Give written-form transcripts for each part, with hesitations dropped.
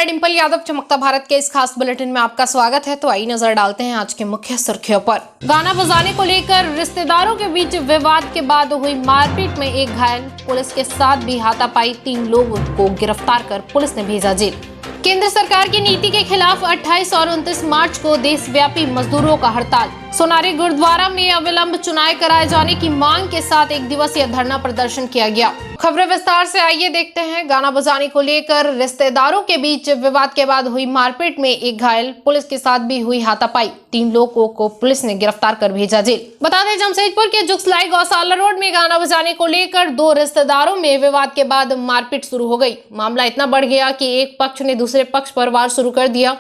मैं डिंपल यादव चमकता भारत के इस खास बुलेटिन में आपका स्वागत है। तो आइए नजर डालते हैं आज की मुख्य सुर्खियों पर। गाना बजाने को लेकर रिश्तेदारों के बीच विवाद के बाद हुई मारपीट में एक घायल, पुलिस के साथ भी हाथापाई, 3 लोगों को गिरफ्तार कर पुलिस ने भेजा जेल। केंद्र सरकार की नीति के खिलाफ 28 और 29 मार्च को देशव्यापी मजदूरों का हड़ताल। सोनारी गुरुद्वारा में अविलंब चुनाव कराए जाने की मांग के साथ 1 दिवसीय धरना प्रदर्शन किया गया। खबरें विस्तार से आइए देखते हैं। गाना बजाने को लेकर रिश्तेदारों के बीच विवाद के बाद हुई मारपीट में एक घायल, पुलिस के साथ भी हुई हाथापाई, 3 लोगों को पुलिस ने गिरफ्तार कर भेजा जेल। बता दें, जमशेदपुर के जुगसलाई गौशाला रोड में गाना बजाने को लेकर 2 रिश्तेदारों में विवाद के बाद मारपीट शुरू हो गई। मामला इतना बढ़ गया कि एक पक्ष ने दूसरे पक्ष पर वार शुरू कर दिया।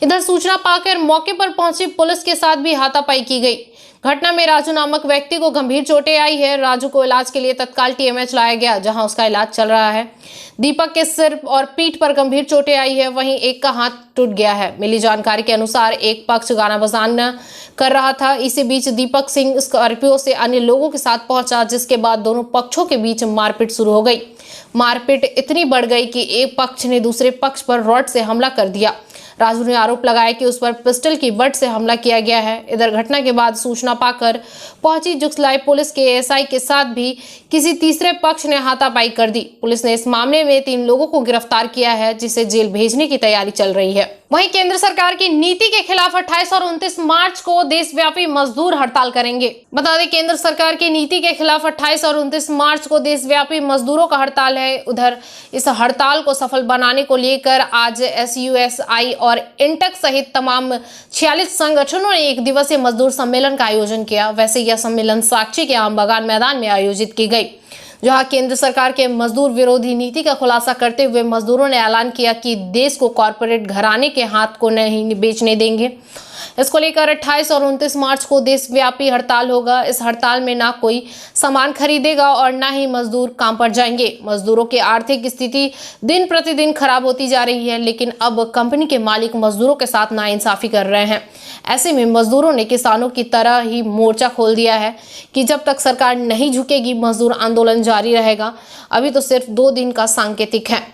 इधर सूचना पाकर मौके पर पहुंची पुलिस के साथ भी हाथापाई की गई। घटना में राजू नामक व्यक्ति को गंभीर चोटें आई है। राजू को इलाज के लिए तत्काल TMH लाया गया, जहां उसका इलाज चल रहा है। दीपक के सिर और पीठ पर गंभीर चोटें आई है, वहीं एक का हाथ टूट गया है। मिली जानकारी के अनुसार एक पक्ष गाना बजाना कर रहा था। इसी बीच दीपक सिंह स्कॉर्पियो से अन्य लोगों के साथ पहुंचा, जिसके बाद दोनों पक्षों के बीच मारपीट शुरू हो गई। मारपीट इतनी बढ़ गई कि एक पक्ष ने दूसरे पक्ष पर रॉड से हमला कर दिया। राजू ने आरोप लगाया कि उस पर पिस्टल की बट से हमला किया गया है। इधर घटना के बाद सूचना पाकर पहुंची जुगसलाई पुलिस के SI के साथ भी किसी तीसरे पक्ष ने हाथापाई कर दी। पुलिस ने इस मामले में 3 लोगों को गिरफ्तार किया है, जिसे जेल भेजने की तैयारी चल रही है। वहीं केंद्र सरकार की नीति के खिलाफ 28 और 29 मार्च को देशव्यापी मजदूर हड़ताल करेंगे। बता दें, केंद्र सरकार की नीति के खिलाफ 28 और 29 मार्च को देशव्यापी मजदूरों का हड़ताल है। उधर इस हड़ताल को सफल बनाने को लेकर आज SUSI और इंटक सहित तमाम 46 संगठनों ने 1 दिवसीय मजदूर सम्मेलन का आयोजन किया। वैसे यह सम्मेलन साक्षी के आम बागान मैदान में आयोजित की गई, जहां केंद्र सरकार के मजदूर विरोधी नीति का खुलासा करते हुए मजदूरों ने ऐलान किया कि देश को कॉरपोरेट घराने के हाथ को नहीं बेचने देंगे। इसको लेकर 28 और 29 मार्च को देशव्यापी हड़ताल होगा। इस हड़ताल में ना कोई सामान खरीदेगा और ना ही मजदूर काम पर जाएंगे। मजदूरों की आर्थिक स्थिति दिन प्रतिदिन खराब होती जा रही है, लेकिन अब कंपनी के मालिक मजदूरों के साथ नाइंसाफी कर रहे हैं। ऐसे में मजदूरों ने किसानों की तरह ही मोर्चा खोल दिया है कि जब तक सरकार नहीं झुकेगी मजदूर आंदोलन जारी रहेगा। अभी तो सिर्फ 2 दिन का सांकेतिक है।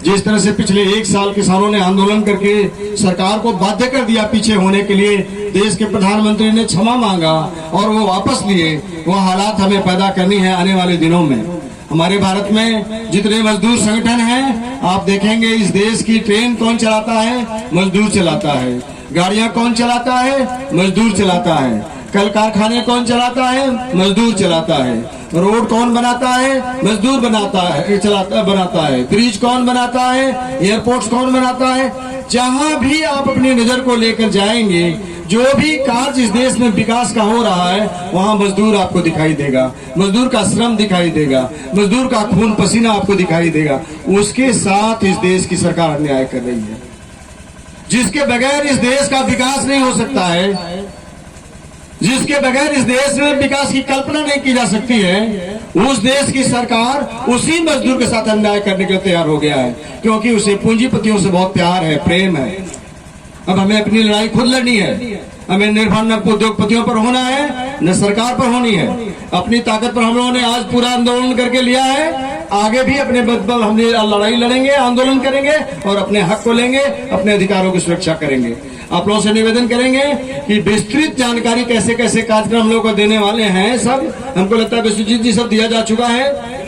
जिस तरह से पिछले 1 साल किसानों ने आंदोलन करके सरकार को बाध्य कर दिया पीछे होने के लिए, देश के प्रधानमंत्री ने क्षमा मांगा और वो वापस लिए, वो हालात हमें पैदा करनी है आने वाले दिनों में। हमारे भारत में जितने मजदूर संगठन हैं, आप देखेंगे इस देश की ट्रेन कौन चलाता है? मजदूर चलाता है। गाड़ियां कौन चलाता है? मजदूर चलाता है। कल कारखाने कौन चलाता है? मजदूर चलाता है। रोड कौन बनाता है? मजदूर बनाता है। ब्रिज कौन बनाता है? एयरपोर्ट्स कौन बनाता है? जहां भी आप अपनी नजर को लेकर जाएंगे, जो भी कार्य इस देश में विकास का हो रहा है, वहां मजदूर आपको दिखाई देगा, मजदूर का श्रम दिखाई देगा, मजदूर का खून पसीना आपको दिखाई देगा। उसके साथ इस देश की सरकार अन्याय कर रही है, जिसके बगैर इस देश का विकास नहीं हो सकता है, जिसके बगैर इस देश में विकास की कल्पना नहीं की जा सकती है। उस देश की सरकार उसी मजदूर के साथ अन्याय करने के लिए तैयार हो गया है, क्योंकि उसे पूंजीपतियों से बहुत प्यार है, प्रेम है। अब हमें अपनी लड़ाई खुद लड़नी है। हमें निर्भर न उद्योगपतियों पर होना है, न सरकार पर होनी है। अपनी ताकत पर हम लोगों ने आज पूरा आंदोलन करके लिया है। आगे भी अपने बल हम लड़ाई लड़ेंगे, आंदोलन करेंगे और अपने हक को लेंगे, अपने अधिकारों की सुरक्षा करेंगे। आप लोगों से निवेदन करेंगे कि विस्तृत जानकारी कैसे कैसे कार्यक्रम हम लोग को देने वाले हैं, सब हमको लगता है विश्वजीत जी सब दिया जा चुका है।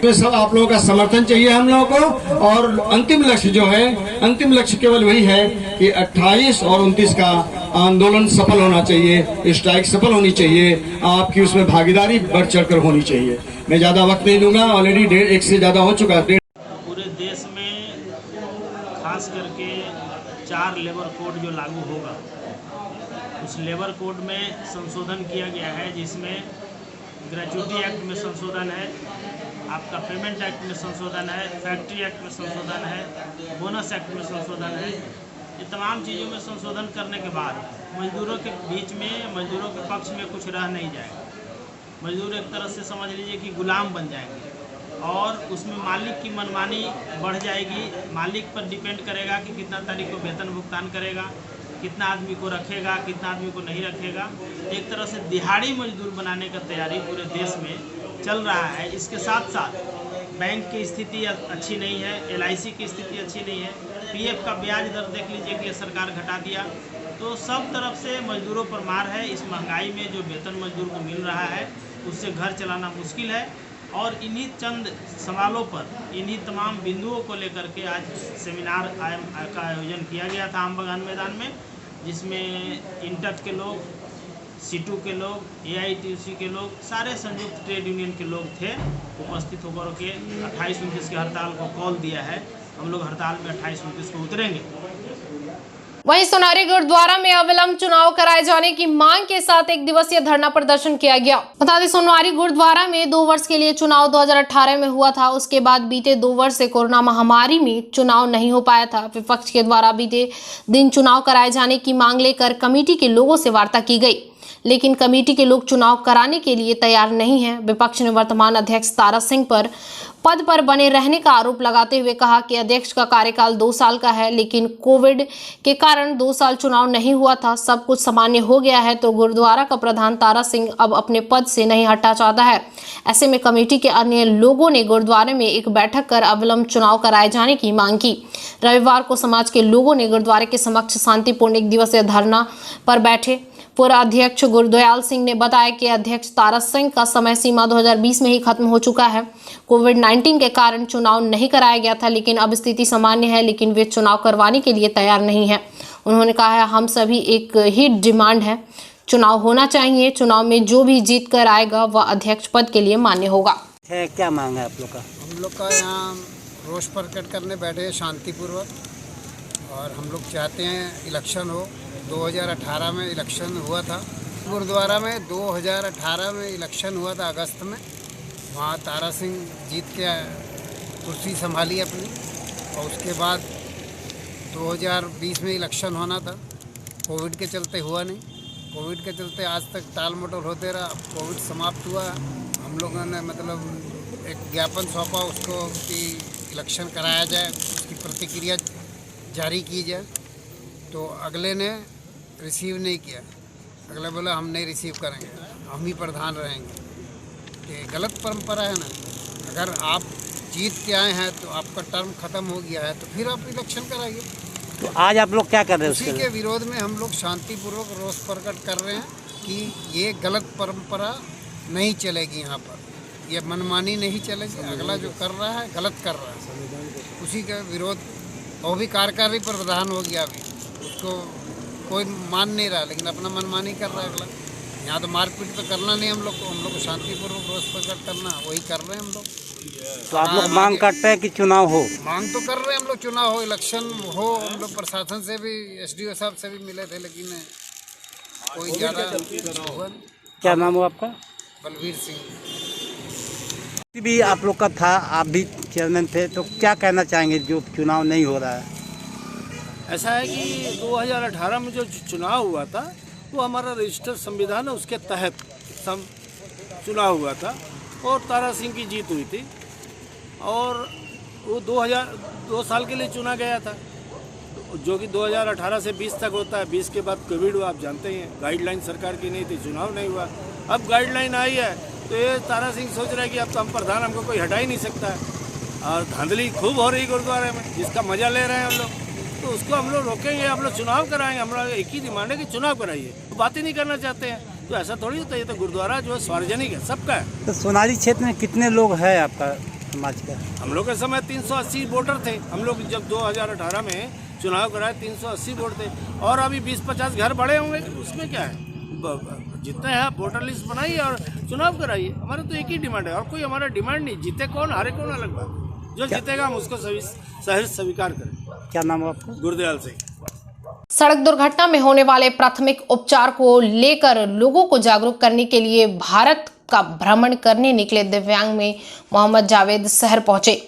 तो सब आप लोगों का समर्थन चाहिए हम लोगों को। और अंतिम लक्ष्य जो है, अंतिम लक्ष्य केवल वही है कि 28 और 29 का आंदोलन सफल होना चाहिए, स्ट्राइक सफल होनी चाहिए, आपकी उसमें भागीदारी बढ़ चढ़कर होनी चाहिए। मैं ज्यादा वक्त नहीं लूंगा, ऑलरेडी 1 से ज्यादा हो चुका है। पूरे देश में खास करके 4 लेबर कोड जो लागू होगा, उस लेबर कोड में संशोधन किया गया है, जिसमें ग्रेजुएटी एक्ट में संशोधन है, आपका पेमेंट एक्ट में संशोधन है, फैक्ट्री एक्ट में संशोधन है, बोनस एक्ट में संशोधन है। ये तमाम चीज़ों में संशोधन करने के बाद मजदूरों के बीच में, मजदूरों के पक्ष में कुछ रह नहीं जाएगा। मजदूर एक तरह से समझ लीजिए कि गुलाम बन जाएंगे और उसमें मालिक की मनमानी बढ़ जाएगी। मालिक पर डिपेंड करेगा कि कितना तारीख को वेतन भुगतान करेगा, कितना आदमी को रखेगा, कितना आदमी को नहीं रखेगा। एक तरह से दिहाड़ी मजदूर बनाने का तैयारी पूरे देश में चल रहा है। इसके साथ साथ बैंक की स्थिति अच्छी नहीं है, LIC की स्थिति अच्छी नहीं है। पीएफ का ब्याज दर देख लीजिए कि सरकार घटा दिया। तो सब तरफ से मजदूरों पर मार है। इस महंगाई में जो वेतन मजदूर को मिल रहा है उससे घर चलाना मुश्किल है। और इन्हीं चंद सवालों पर, इन्हीं तमाम बिंदुओं को लेकर के आज सेमिनार का आयोजन किया गया था आम बगान मैदान में, जिसमें इंटच के लोग, सीटू के लोग, AITUC के लोग, सारे संयुक्त ट्रेड यूनियन के लोग थे। उपस्थित होकर के 28-29 की हड़ताल को कॉल दिया है। हम लोग हड़ताल में 28-29 को उतरेंगे। वहीं सोनारी गुरुद्वारा में अविलंब चुनाव कराए जाने की मांग के साथ एक दिवसीय धरना प्रदर्शन किया गया। बता दें, सोनारी गुरुद्वारा में 2 वर्ष के लिए चुनाव 2018 में हुआ था। उसके बाद बीते 2 वर्ष से कोरोना महामारी में चुनाव नहीं हो पाया था। विपक्ष के द्वारा बीते दिन चुनाव कराए जाने की मांग लेकर कमेटी के लोगों से वार्ता की गई, लेकिन कमेटी के लोग चुनाव कराने के लिए तैयार नहीं हैं। विपक्ष ने वर्तमान अध्यक्ष तारा सिंह पर पद पर बने रहने का आरोप लगाते हुए कहा कि अध्यक्ष का कार्यकाल 2 साल का है, लेकिन कोविड के कारण 2 साल चुनाव नहीं हुआ था। सब कुछ सामान्य हो गया है तो गुरुद्वारा का प्रधान तारा सिंह अब अपने पद से नहीं हटना चाहता है। ऐसे में कमेटी के अन्य लोगों ने गुरुद्वारे में एक बैठक कर अविलंब चुनाव कराए जाने की मांग की। रविवार को समाज के लोगों ने गुरुद्वारे के समक्ष शांतिपूर्ण 1 दिवसीय धरना पर बैठे। पूर्व अध्यक्ष गुरदयाल सिंह ने बताया कि अध्यक्ष तारा सिंह का समय सीमा 2020 में ही खत्म हो चुका है। कोविड-19 के कारण चुनाव नहीं कराया गया था, लेकिन अब स्थिति सामान्य है, लेकिन वे चुनाव करवाने के लिए तैयार नहीं है। उन्होंने कहा है, हम सभी एक ही डिमांड है, चुनाव होना चाहिए। चुनाव में जो भी जीत कर आएगा वह अध्यक्ष पद के लिए मान्य होगा। क्या मांग है आप लोग का? हम लोग का यहाँ रोष प्रकट करने बैठे हैं शांतिपूर्वक, और हम लोग चाहते हैं इलेक्शन हो। 2018 में इलेक्शन हुआ था गुरुद्वारा में, 2018 में इलेक्शन हुआ था अगस्त में। वहाँ तारा सिंह जीत के कुर्सी संभाली अपनी, और उसके बाद 2020 में इलेक्शन होना था। कोविड के चलते हुआ नहीं। कोविड के चलते आज तक टाल मटोल होते रहा। कोविड समाप्त हुआ, हम लोगों ने मतलब एक ज्ञापन सौंपा उसको कि इलेक्शन कराया जाए, उसकी प्रतिक्रिया जारी की जाए। तो अगले ने रिसीव नहीं किया। अगले बोला हम नहीं रिसीव करेंगे, हम ही प्रधान रहेंगे। ये गलत परंपरा है ना। अगर आप जीत के आए हैं तो आपका टर्म खत्म हो गया है तो फिर आप इलेक्शन कराइए। तो आज आप लोग क्या कर रहे हैं? उसी के विरोध में हम लोग शांतिपूर्वक रोष प्रकट कर रहे हैं कि ये गलत परंपरा नहीं चलेगी। यहाँ पर ये मनमानी नहीं चलेगी। अगला जो कर रहा है गलत कर रहा है, उसी का विरोध। वो भी कार्यकारी प्रधान हो गया, अभी उसको कोई मान नहीं रहा, लेकिन अपना मनमानी कर रहा है अगला। यहाँ तो मारपीट तो करना नहीं हम लोग को शांतिपूर्वक रोष प्रकट करना, वही कर रहे हैं हम लोग। तो आप लोग मांग करते हैं कि चुनाव हो? मांग तो कर रहे हैं हम लोग, चुनाव हो, इलेक्शन हो। हम लोग प्रशासन से भी, SDO साहब से भी मिले थे, लेकिन कोई ज़्यादा हुआ नहीं। क्या नाम हो आपका? बलवीर सिंह। भी आप लोग का था, आप भी चेयरमैन थे, तो क्या कहना चाहेंगे जो चुनाव नहीं हो रहा है? ऐसा है कि 2018 में जो चुनाव हुआ था वो हमारा रजिस्टर्ड संविधान है, उसके तहत चुनाव हुआ था और तारा सिंह की जीत हुई थी। और वो 2 साल के लिए चुना गया था, जो कि 2018 से 20 तक होता है। 20 के बाद कोविड हुआ, आप जानते ही हैं। गाइडलाइन सरकार की नहीं थी, चुनाव नहीं हुआ। अब गाइडलाइन आई है तो ये तारा सिंह सोच रहा है कि अब तो हम प्रधान, हमको कोई हटा ही नहीं सकता है। और धांधली खूब हो रही गुरुद्वारे में, जिसका मजा ले रहे हैं हम लोग, तो उसको हम लोग रोकेंगे। हम लोग चुनाव कराएंगे। हमारा एक ही डिमांड है कि चुनाव कराइए। तो बात ही नहीं करना चाहते हैं, तो ऐसा थोड़ी होता है। ये तो गुरुद्वारा जो है सार्वजनिक है, सबका है। तो सोनारी क्षेत्र में कितने लोग हैं आपका समाज का? हम लोग के समय 380 वोटर थे। हम लोग जब 2018 में चुनाव कराए 380 वोट थे, और अभी 20-50 घर बढ़े होंगे, उसमें क्या है। जितने हैं वोटर लिस्ट बनाइए और चुनाव कराइए। हमारा तो एक ही डिमांड है, और कोई हमारा डिमांड नहीं। जीते कौन हारे कौन अलग बात है। जो जीतेगा हम उसको सही स्वीकार करें। क्या नाम है आपका? गुरदयाल सिंह। सड़क दुर्घटना में होने वाले प्राथमिक उपचार को लेकर लोगों को जागरूक करने के लिए भारत का भ्रमण करने निकले दिव्यांग में मोहम्मद जावेद शहर पहुंचे।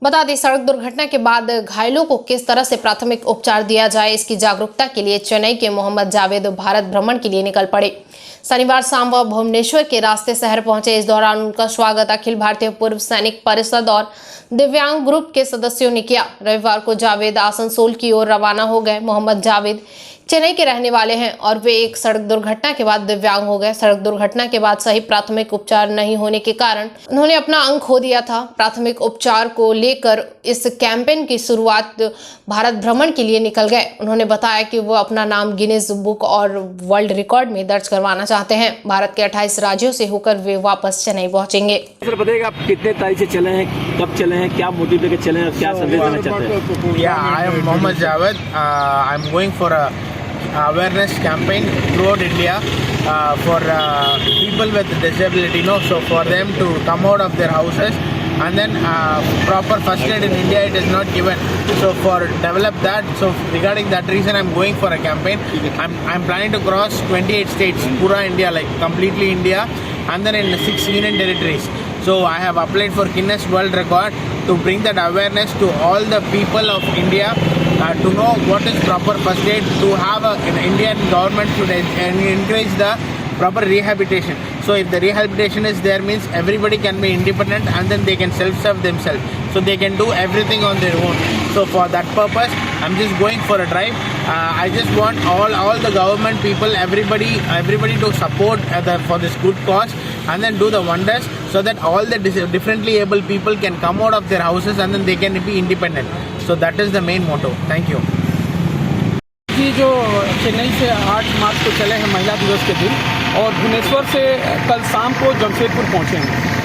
बता दें, सड़क दुर्घटना के बाद घायलों को किस तरह से प्राथमिक उपचार दिया जाए, इसकी जागरूकता के लिए चेन्नई के मोहम्मद जावेद भारत भ्रमण के लिए निकल पड़े। शनिवार शाम वह भुवनेश्वर के रास्ते शहर पहुंचे। इस दौरान उनका स्वागत अखिल भारतीय पूर्व सैनिक परिषद और दिव्यांग ग्रुप के सदस्यों ने किया। रविवार को जावेद आसनसोल की ओर रवाना हो गए। मोहम्मद जावेद चेन्नई के रहने वाले हैं और वे एक सड़क दुर्घटना के बाद दिव्यांग हो गए। सड़क दुर्घटना के बाद सही प्राथमिक उपचार नहीं होने के कारण उन्होंने अपना अंग खो दिया था। प्राथमिक उपचार को लेकर इस कैंपेन की शुरुआत भारत भ्रमण के लिए निकल गए। उन्होंने बताया कि वो अपना नाम गिनीज बुक और वर्ल्ड रिकॉर्ड में दर्ज करवाना चाहते हैं। भारत के 28 राज्यों से होकर वे वापस चेन्नई पहुंचेंगे। सर बताइएगा आप कितने तारीख से चले हैं, कब चले हैं, क्या मोटिव लेकर चले हैं और क्या संदेश देना चाहते हैं? Yeah, I am Mohammad Javed. I'm going for a awareness campaign throughout India for people with disability. So for them to come out of their houses, and then proper first aid in India it is not given. So for develop that, so regarding that reason I'm going for a campaign. I'm planning to cross 28 states, pura India, like completely India, and then in 6 union territories. So I have applied for Guinness World Record to bring that awareness to all the people of India to know what is proper first aid, to have an Indian government should encourage the proper rehabilitation. So if the rehabilitation is there, means everybody can be independent and then they can self-serve themselves. So they can do everything on their own. So for that purpose, I'm just going for a drive. I just want all the government people, everybody to support for this good cause, and then do the wonders so that all the differently able people can come out of their houses and then they can be independent. So that is the main motto. Thank you. कि जो चेन्नई से 8 मार्च को चले हैं महिला दिवस के दिन, और भुवनेश्वर से कल शाम को जमशेदपुर पहुंचेंगे।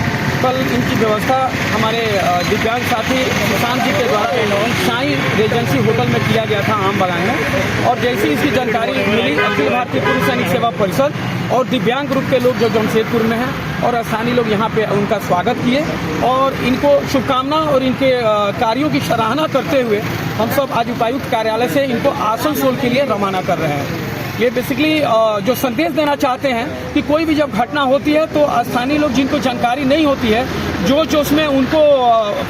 कल इनकी व्यवस्था हमारे दिव्यांग साथी सुशांत जी के द्वारा साई रेजेंसी होटल में किया गया था आम बागान में, और जैसी इसकी जानकारी मिली अखिल भारतीय पूर्व सैनिक सेवा परिषद और दिव्यांग ग्रुप के लोग जो जमशेदपुर में हैं और स्थानीय लोग यहाँ पे उनका स्वागत किए और इनको शुभकामना और इनके कार्यों की सराहना करते हुए हम सब आज उपायुक्त कार्यालय से इनको आसनसोल के लिए रवाना कर रहे हैं। ये बेसिकली जो संदेश देना चाहते हैं कि कोई भी जब घटना होती है तो स्थानीय लोग जिनको जानकारी नहीं होती है, जो उसमें उनको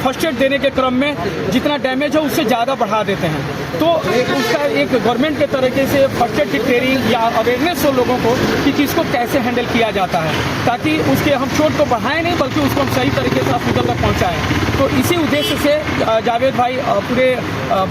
फर्स्ट एड देने के क्रम में जितना डैमेज है उससे ज़्यादा बढ़ा देते हैं। तो उसका एक गवर्नमेंट के तरीके से फर्स्ट एड की ट्रेनिंग या अवेयरनेस हो लोगों को कि किसको कैसे हैंडल किया जाता है, ताकि उसके हम चोट को बढ़ाएं नहीं बल्कि उसको हम सही तरीके से हॉस्पिटल तक पहुँचाएँ। तो इसी उद्देश्य से जावेद भाई पूरे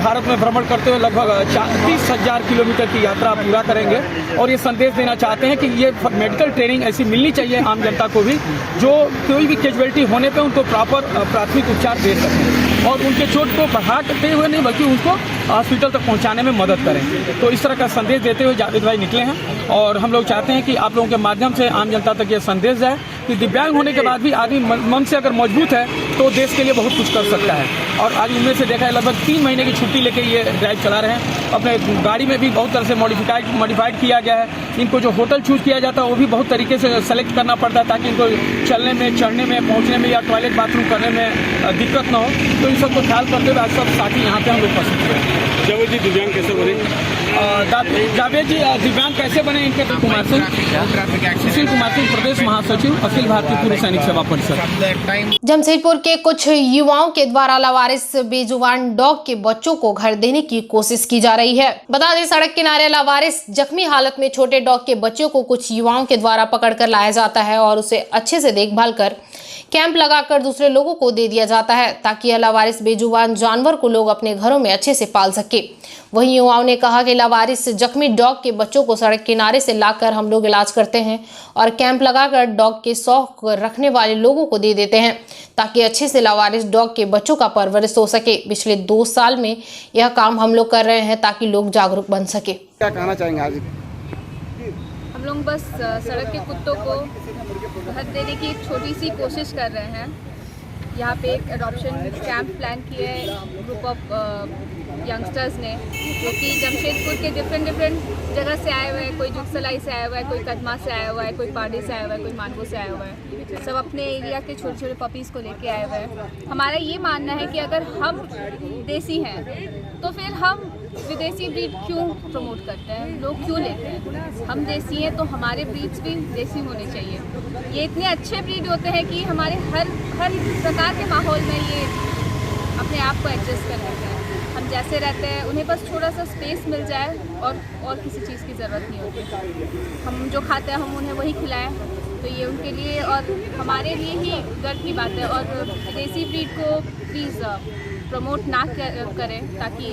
भारत में भ्रमण करते हुए लगभग 30,000 किलोमीटर की यात्रा पूरा करेंगे और ये संदेश देना चाहते हैं कि ये मेडिकल ट्रेनिंग ऐसी मिलनी चाहिए आम जनता को भी, जो कोई भी कैजुअलिटी होने पे उनको प्रॉपर प्राथमिक उपचार दे सकें और उनके चोट को बढ़ाते हुए नहीं बल्कि उनको हॉस्पिटल तक पहुंचाने में मदद करें। तो इस तरह का संदेश देते हुए जावेद भाई निकले हैं और हम लोग चाहते हैं कि आप लोगों के माध्यम से आम जनता तक ये संदेश जाए कि दिव्यांग होने के बाद भी आदमी मन से अगर मजबूत है तो देश के लिए बहुत कुछ कर सकता है। और आज उनमें से देखा है लगभग 3 महीने की छुट्टी लेके ये ड्राइव चला रहे हैं। अपने गाड़ी में भी बहुत तरह से मॉडिफाइड किया गया है। इनको जो होटल चूज किया जाता है वो भी बहुत तरीके से सेलेक्ट करना पड़ता है ताकि इनको चलने में, चढ़ने में, पहुँचने में या टॉयलेट बाथरूम करने में दिक्कत न हो। तो इन सबको ख्याल करते हुए आज सब साथी यहाँ पे हम लोग उपस्थित हैं। जावेद जी दिव्यांग कैसे बने? जावेद जी दिव्यांग कैसे बने? इनके कुमार सिंह, सुशील कुमार सिंह, प्रदेश महासचिव अखिल भारतीय पूर्व सैनिक सेवा परिषद। जमशेदपुर के कुछ युवाओं के द्वारा लावारिस बेजुबान डॉग के बच्चों को घर देने की कोशिश की जा रही है। बता दें, सड़क किनारे लावारिस जख्मी हालत में छोटे डॉग के बच्चों को कुछ युवाओं के द्वारा पकड़कर लाया जाता है और उसे अच्छे से देखभाल कर कैंप लगाकर दूसरे लोगों को दे दिया जाता है ताकि यह लावारिस बेजुबान जानवर को लोग अपने घरों में अच्छे से पाल सके। वहीं युवाओं ने कहा कि लावारिस जख्मी डॉग के बच्चों को सड़क किनारे से लाकर हम लोग इलाज करते हैं और कैंप लगाकर डॉग के शौक रखने वाले लोगों को दे देते हैं ताकि अच्छे से लावारिस डॉग के बच्चों का परवरिश हो सके। पिछले 2 साल में यह काम हम लोग कर रहे हैं ताकि लोग जागरूक बन सके। क्या कहना चाहेंगे आज? हम लोग बस सड़क के कुत्तों को घर देने की एक छोटी सी कोशिश कर रहे हैं। यहाँ पे एक अडॉप्शन कैंप प्लान किया है ग्रुप ऑफ यंगस्टर्स ने, जो कि जमशेदपुर के डिफरेंट जगह से आए हुए हैं। कोई जुगसलाई से आया हुआ है, कोई कदमा से आया हुआ है, कोई पार्डी से आया हुआ है, कोई मानगो से आया हुआ है। सब अपने एरिया के छोटे छोटे पपीज़ को लेके आए हुए हैं। हमारा ये मानना है कि अगर हम देसी हैं तो फिर हम विदेशी ब्रीड क्यों प्रमोट करते हैं, लोग क्यों लेते हैं? हम देसी हैं तो हमारे ब्रीड्स भी देसी होने चाहिए। ये इतने अच्छे ब्रीड होते हैं कि हमारे हर प्रकार के माहौल में ये अपने आप को एडजस्ट कर लेते हैं। हम जैसे रहते हैं उन्हें बस थोड़ा सा स्पेस मिल जाए और किसी चीज़ की ज़रूरत नहीं होती। हम जो खाते हैं हम उन्हें वही खिलाएं, तो ये उनके लिए और हमारे लिए ही गर्व की बात है। और विदेशी ब्रीड को प्लीज़ प्रमोट ना करें, ताकि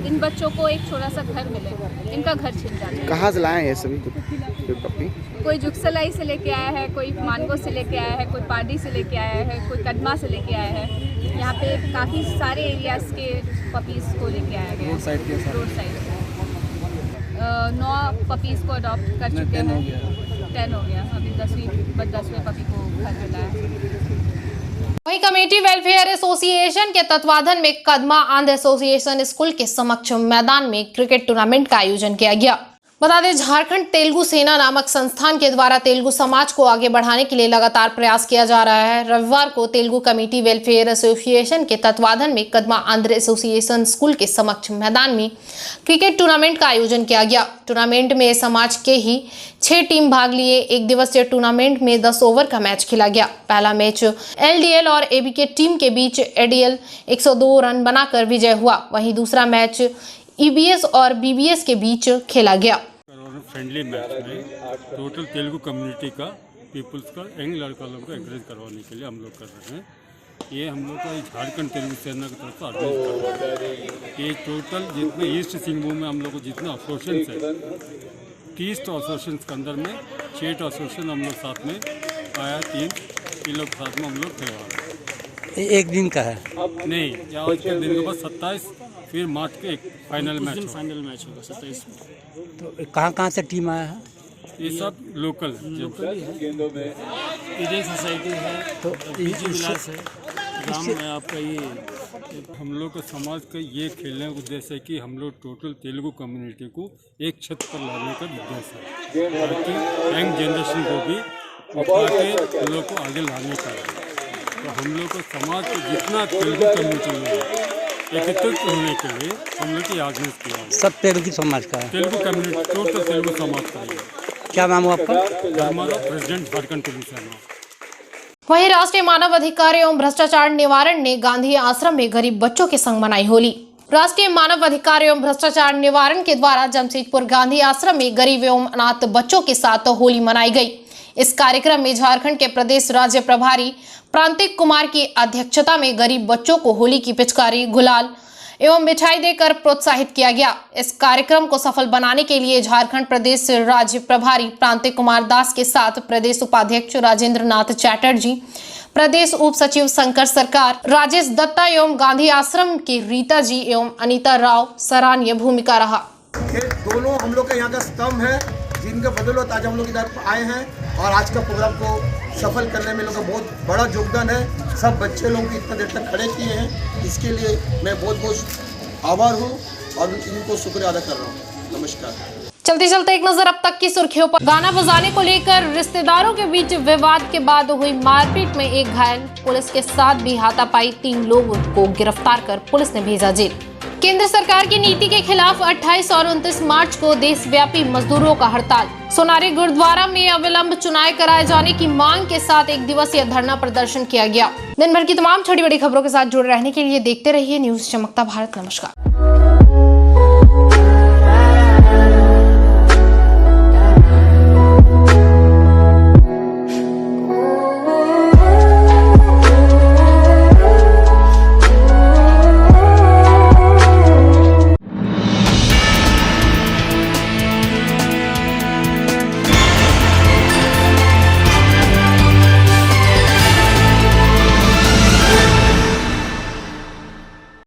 इन बच्चों को एक छोटा सा घर मिले। इनका घर छिन जाता है। कहाँ से लाए हैं ये सभी पप्पी? कोई जुगसलाई से लेके आया है, कोई मानगो से लेके आया है, कोई पार्डी से लेके आया है, कोई कदमा से लेके आया है। यहाँ पे काफ़ी सारे एरियाज़ के पपीज़ को लेके आया गया है। रोड साइड 9 पपीज़ को अडॉप्ट कर चुके हैं। 10 हो गया, अभी 10वें पपी को घर मिला है। वहीं कमेटी वेलफेयर एसोसिएशन के तत्वाधान में कदमा आंध्र एसोसिएशन स्कूल के समक्ष मैदान में क्रिकेट टूर्नामेंट का आयोजन किया गया। बता दें, झारखंड तेलुगु सेना नामक संस्थान के द्वारा तेलुगु समाज को आगे बढ़ाने के लिए लगातार प्रयास किया जा रहा है। रविवार को तेलुगु कमेटी वेलफेयर एसोसिएशन के तत्वाधान में कदमा आंध्र एसोसिएशन स्कूल के समक्ष मैदान में क्रिकेट टूर्नामेंट का आयोजन किया गया। टूर्नामेंट में समाज के ही 6 टीम भाग लिए। 1 दिवसीय टूर्नामेंट में 10 ओवर का मैच खेला गया। पहला मैच एलडीएल और एबीके टीम के बीच एडीएल 102 रन बनाकर विजय हुआ। वहीं दूसरा मैच ईबीएस और बीबीएस के बीच खेला गया। फ्रेंडली मैच में टोटल तेलुगु कम्युनिटी का पीपल्स का यंग लड़का लोगों को एंकरेज करवाने के लिए हम लोग कर रहे हैं। ये हम लोग का झारखंड तेलुगु सेना की तरफ से ऑर्गेनाइज कर रहे हैं। ये टोटल जितने ईस्ट सिंहभूम में हम लोग को जितने एसोसिएशन है, 30 एसोसिएशन के अंदर में 6 एसोसिएशन हम लोग साथ में आया, 3 लोग साथ में हम लोग खेलवा रहे हैं। एक दिन का है नहीं, यहाँ के दिन के बाद 27, फिर मार्च के एक फाइनल मैच होगा 27 में। तो कहाँ से टीम आया है? ये सब लोकल है। इंडियन सोसाइटी है, तो विलास है, गांव में आपका ये हम लोग का समाज का ये खेलने का उद्देश्य है कि हम लोग टोटल तेलुगु कम्युनिटी को एक छत पर लाने का उद्देश्य है, ताकि यंग जनरेशन को भी उठा के हम लोग को आगे लाने का है। तो हम लोग का समाज को जितना तेलुगु कम्युनिटी में एकत्रित होने के लिए हम लोग की आयोजन किया है। सब तेलुगु समाज का है? तेलुगु कम्युनिटी टोटल तेलुगु समाज का है। क्या नाम हुआ आपका? हमारा प्रेसिडेंट झारखंड तेलुगु सेना। वहीं राष्ट्रीय मानव अधिकार एवं भ्रष्टाचार निवारण ने गांधी आश्रम में गरीब बच्चों के संग मनाई होली। राष्ट्रीय मानव अधिकार एवं भ्रष्टाचार निवारण के द्वारा जमशेदपुर गांधी आश्रम में गरीब एवं अनाथ बच्चों के साथ होली मनाई गई। इस कार्यक्रम में झारखंड के प्रदेश राज्य प्रभारी प्रांतिक कुमार की अध्यक्षता में गरीब बच्चों को होली की पिचकारी, गुलाल एवं मिठाई देकर प्रोत्साहित किया गया। इस कार्यक्रम को सफल बनाने के लिए झारखंड प्रदेश राज्य प्रभारी प्रांतिक कुमार दास के साथ प्रदेश उपाध्यक्ष राजेंद्र नाथ चैटर्जी, प्रदेश उप सचिव शंकर सरकार, राजेश दत्ता एवं गांधी आश्रम की रीता जी एवं अनीता राव सराहनीय भूमिका रहा। ये दोनों हम लोग के यहाँ का स्तंभ है, जिनके बदौलत आज हम लोग इधर आए हैं और आज का प्रोग्राम को सफल करने में लोग का बहुत बड़ा योगदान है। सब बच्चे लोग इतना देर तक खड़े किए हैं, इसके लिए मैं बहुत बहुत आभार हूँ और इनको शुक्रिया अदा कर रहा हूँ। नमस्कार। चलते चलते एक नजर अब तक की सुर्खियों पर। गाना बजाने को लेकर रिश्तेदारों के बीच विवाद के बाद हुई मारपीट में एक घायल, पुलिस के साथ भी हाथापाई, 3 लोगों को गिरफ्तार कर पुलिस ने भेजा जेल। केंद्र सरकार की नीति के खिलाफ 28 और 29 मार्च को देशव्यापी मजदूरों का हड़ताल। सोनारी गुरुद्वारा में अविलंब चुनाव कराए जाने की मांग के साथ 1 दिवसीय धरना प्रदर्शन किया गया। दिन भर की तमाम छोटी बड़ी खबरों के साथ जुड़े रहने के लिए देखते रहिए न्यूज चमकता भारत। नमस्कार।